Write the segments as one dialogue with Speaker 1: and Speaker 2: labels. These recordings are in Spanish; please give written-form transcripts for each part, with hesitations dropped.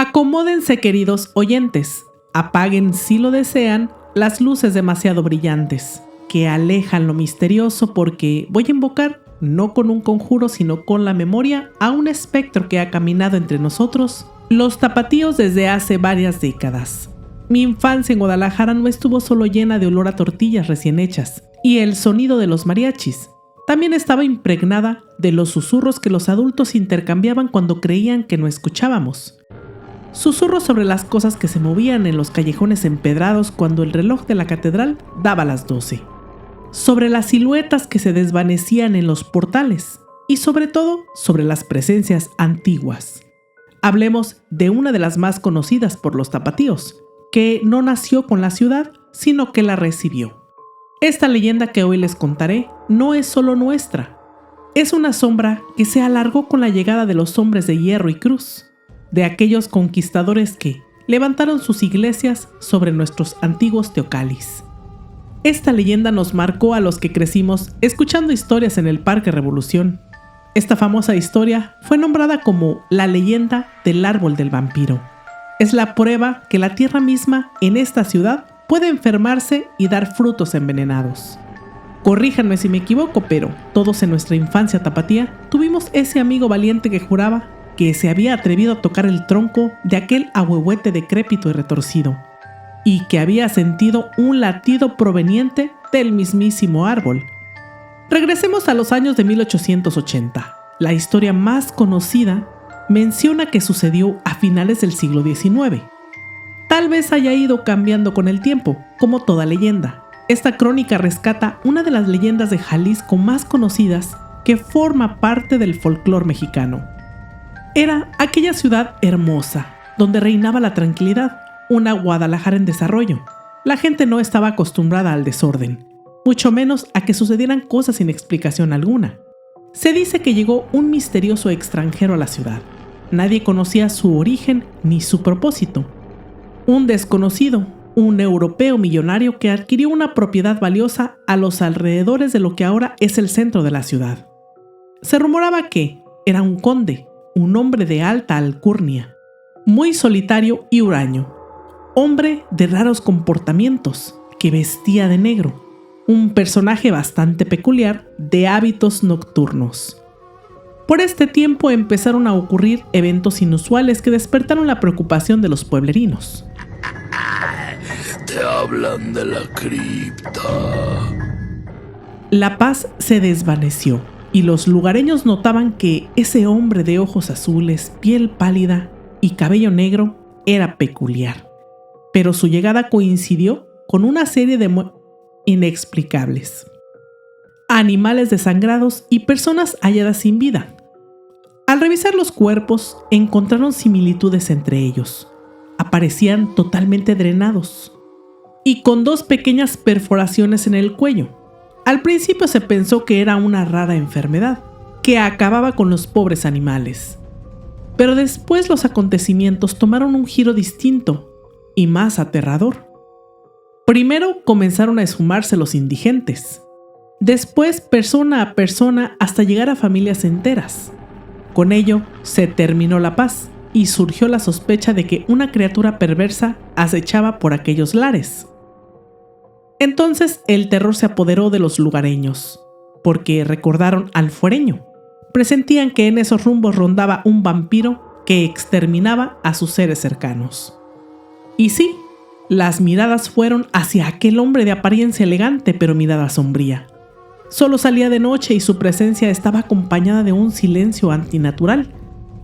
Speaker 1: Acomódense, queridos oyentes, apaguen si lo desean las luces demasiado brillantes que alejan lo misterioso, porque voy a invocar, no con un conjuro sino con la memoria, a un espectro que ha caminado entre nosotros, los tapatíos, desde hace varias décadas. Mi infancia en Guadalajara no estuvo solo llena de olor a tortillas recién hechas y el sonido de los mariachis. También estaba impregnada de los susurros que los adultos intercambiaban cuando creían que no escuchábamos. Susurros sobre las cosas que se movían en los callejones empedrados cuando el reloj de la catedral daba las 12. Sobre las siluetas que se desvanecían en los portales y sobre todo sobre las presencias antiguas. Hablemos de una de las más conocidas por los tapatíos, que no nació con la ciudad, sino que la recibió. Esta leyenda que hoy les contaré no es solo nuestra. Es una sombra que se alargó con la llegada de los hombres de hierro y cruz, de aquellos conquistadores que levantaron sus iglesias sobre nuestros antiguos teocalis. Esta leyenda nos marcó a los que crecimos escuchando historias en el Parque Revolución. Esta famosa historia fue nombrada como la leyenda del árbol del vampiro. Es la prueba que la tierra misma en esta ciudad puede enfermarse y dar frutos envenenados. Corríjanme si me equivoco, pero todos en nuestra infancia tapatía tuvimos ese amigo valiente que juraba que se había atrevido a tocar el tronco de aquel ahuehuete decrépito y retorcido, y que había sentido un latido proveniente del mismísimo árbol. Regresemos a los años de 1880. La historia más conocida menciona que sucedió a finales del siglo XIX. Tal vez haya ido cambiando con el tiempo, como toda leyenda. Esta crónica rescata una de las leyendas de Jalisco más conocidas que forma parte del folclore mexicano. Era aquella ciudad hermosa, donde reinaba la tranquilidad, una Guadalajara en desarrollo. La gente no estaba acostumbrada al desorden, mucho menos a que sucedieran cosas sin explicación alguna. Se dice que llegó un misterioso extranjero a la ciudad. Nadie conocía su origen ni su propósito. Un desconocido, un europeo millonario que adquirió una propiedad valiosa a los alrededores de lo que ahora es el centro de la ciudad. Se rumoraba que era un conde, un hombre de alta alcurnia, muy solitario y huraño, hombre de raros comportamientos, que vestía de negro, un personaje bastante peculiar de hábitos nocturnos. Por este tiempo empezaron a ocurrir eventos inusuales que despertaron la preocupación de los pueblerinos.
Speaker 2: Te hablan de la cripta.
Speaker 1: La paz se desvaneció y los lugareños notaban que ese hombre de ojos azules, piel pálida y cabello negro era peculiar. Pero su llegada coincidió con una serie de inexplicables. Animales desangrados y personas halladas sin vida. Al revisar los cuerpos, encontraron similitudes entre ellos. Aparecían totalmente drenados y con 2 pequeñas perforaciones en el cuello. Al principio se pensó que era una rara enfermedad que acababa con los pobres animales. Pero después los acontecimientos tomaron un giro distinto y más aterrador. Primero comenzaron a esfumarse los indigentes, después persona a persona hasta llegar a familias enteras. Con ello se terminó la paz y surgió la sospecha de que una criatura perversa acechaba por aquellos lares. Entonces el terror se apoderó de los lugareños, porque recordaron al fuereño. Presentían que en esos rumbos rondaba un vampiro que exterminaba a sus seres cercanos. Y sí, las miradas fueron hacia aquel hombre de apariencia elegante pero mirada sombría. Solo salía de noche y su presencia estaba acompañada de un silencio antinatural.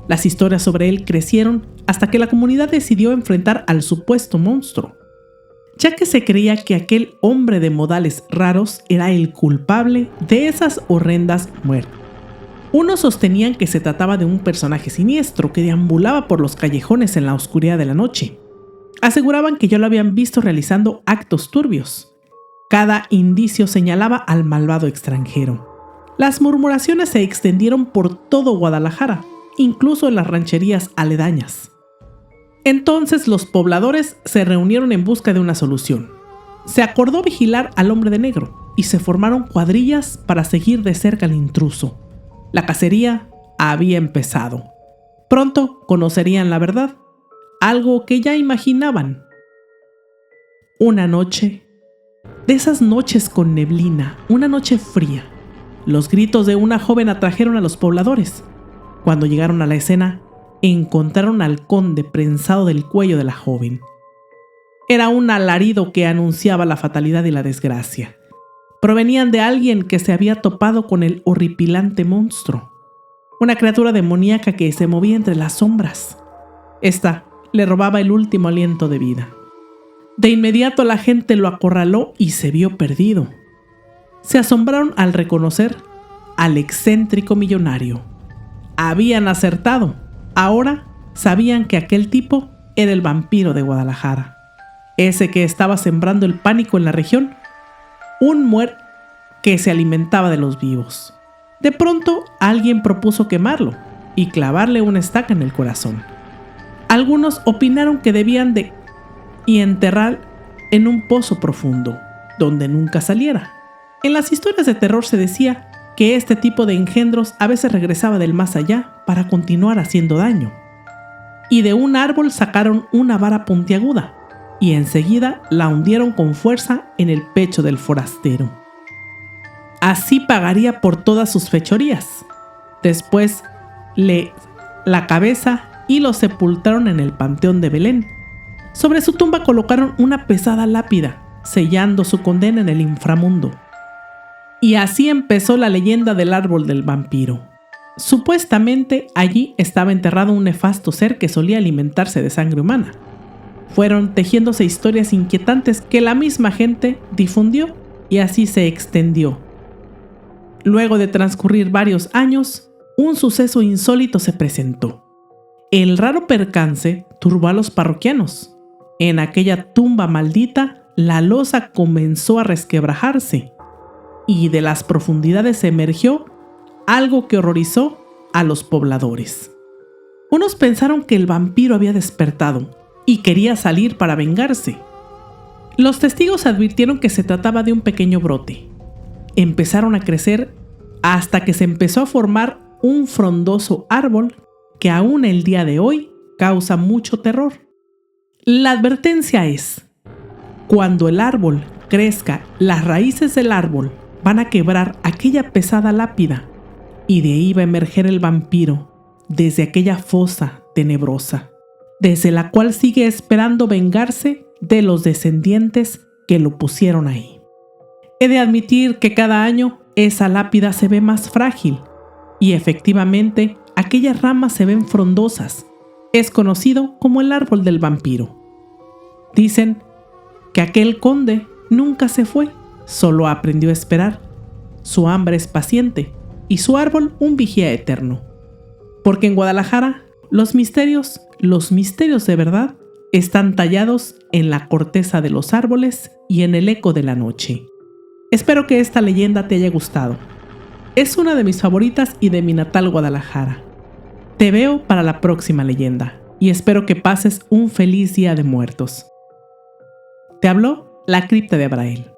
Speaker 1: Las historias sobre él crecieron hasta que la comunidad decidió enfrentar al supuesto monstruo, ya que se creía que aquel hombre de modales raros era el culpable de esas horrendas muertes. Unos sostenían que se trataba de un personaje siniestro que deambulaba por los callejones en la oscuridad de la noche. Aseguraban que ya lo habían visto realizando actos turbios. Cada indicio señalaba al malvado extranjero. Las murmuraciones se extendieron por todo Guadalajara, incluso en las rancherías aledañas. Entonces los pobladores se reunieron en busca de una solución. Se acordó vigilar al hombre de negro y se formaron cuadrillas para seguir de cerca al intruso. La cacería había empezado. Pronto conocerían la verdad. algo que ya imaginaban. Una noche, de esas noches con neblina, una noche fría, los gritos de una joven atrajeron a los pobladores. Cuando llegaron a la escena, encontraron al conde prensado del cuello de la joven. Era un alarido que anunciaba la fatalidad y la desgracia. Provenían de alguien que se había topado con el horripilante monstruo, una criatura demoníaca que se movía entre las sombras. Esta le robaba el último aliento de vida. De inmediato la gente lo acorraló y se vio perdido. Se asombraron al reconocer al excéntrico millonario. Habían acertado. Ahora sabían que aquel tipo era el vampiro de Guadalajara, ese que estaba sembrando el pánico en la región, un muerto que se alimentaba de los vivos. De pronto alguien propuso quemarlo y clavarle una estaca en el corazón. Algunos opinaron que debían de enterrar en un pozo profundo, donde nunca saliera. En las historias de terror se decía que este tipo de engendros a veces regresaba del más allá para continuar haciendo daño. Y de un árbol sacaron una vara puntiaguda y enseguida la hundieron con fuerza en el pecho del forastero. Así pagaría por todas sus fechorías. Después la cabeza y lo sepultaron en el Panteón de Belén. Sobre su tumba colocaron una pesada lápida, sellando su condena en el inframundo. Y así empezó la leyenda del árbol del vampiro. Supuestamente allí estaba enterrado un nefasto ser que solía alimentarse de sangre humana. Fueron tejiéndose historias inquietantes que la misma gente difundió y así se extendió. Luego de transcurrir varios años, un suceso insólito se presentó. El raro percance turbó a los parroquianos. En aquella tumba maldita, la losa comenzó a resquebrajarse y de las profundidades emergió algo que horrorizó a los pobladores. Unos pensaron que el vampiro había despertado y quería salir para vengarse. Los testigos advirtieron que se trataba de un pequeño brote. Empezaron a crecer hasta que se empezó a formar un frondoso árbol que aún el día de hoy causa mucho terror. La advertencia es: cuando el árbol crezca, las raíces del árbol van a quebrar aquella pesada lápida y de ahí va a emerger el vampiro desde aquella fosa tenebrosa, desde la cual sigue esperando vengarse de los descendientes que lo pusieron ahí. He de admitir que cada año esa lápida se ve más frágil y efectivamente aquellas ramas se ven frondosas. Es conocido como el árbol del vampiro. Dicen que aquel conde nunca se fue, solo aprendió a esperar. Su hambre es paciente y su árbol un vigía eterno. Porque en Guadalajara los misterios de verdad están tallados en la corteza de los árboles y en el eco de la noche. Espero que esta leyenda te haya gustado. Es una de mis favoritas y de mi natal Guadalajara. Te veo para la próxima leyenda y espero que pases un feliz Día de Muertos. Te habló la cripta de Abrael.